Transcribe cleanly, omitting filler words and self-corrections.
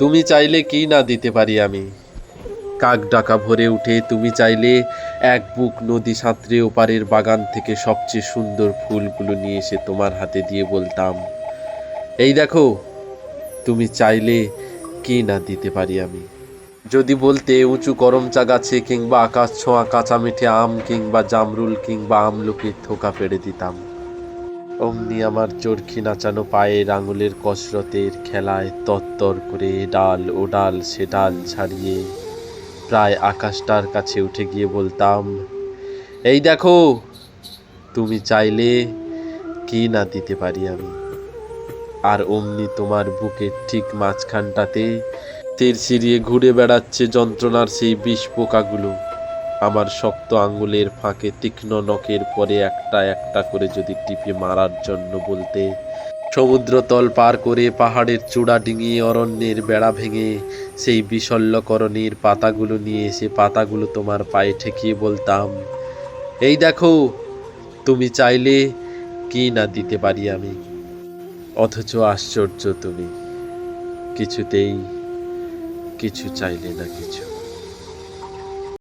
তুমি চাইলে কি না দিতে পারি আমি। কাক ডাকা ভরে উঠে তুমি চাইলে এক বুক নদী সাঁতরে ওপারের বাগান থেকে সবচেয়ে সুন্দর ফুলগুলো নিয়ে এসে তোমার হাতে দিয়ে বলতাম, এই দেখো, তুমি চাইলে কি না দিতে পারি আমি। যদি বলতে উঁচু করমচা গাছে কিংবা আকাশ ছোঁয়া কাঁচা মিঠে আম কিংবা জামরুল কিংবা আমলকির থোকা পেড়ে দিতাম। অমনি আমার চরখি নাচানো পায়ের আঙুলের কসরতের খেলায় তত্তর করে ডাল ও ডাল সে ডাল ছাড়িয়ে প্রায় আকাশটার কাছে উঠে গিয়ে বলতাম, এই দেখো, তুমি চাইলে কি না দিতে পারি আমি। আর অমনি তোমার বুকের ঠিক মাঝখানটাতে তীর ছিঁড়িয়ে ঘুরে বেড়াচ্ছে যন্ত্রণার সেই বিষ পোকাগুলো আমার শক্ত আঙ্গুলের ফাঁকে তীক্ষ্ণ নখের পরে একটা একটা করে যদি টিপে মারার জন্য বলতে, সমুদ্রতল পার করে পাহাড়ের চূড়া ডিঙিয়ে অরণ্যের বেড়া ভেঙে সেই বিশল্যকরণের পাতাগুলো নিয়ে এসে পাতাগুলো তোমার পায়ে ঠেকিয়ে বলতাম, এই দেখো, তুমি চাইলে কি না দিতে পারি আমি। অথচ আশ্চর্য তুমি কিছুতেই কিছু চাইলে না কিছু।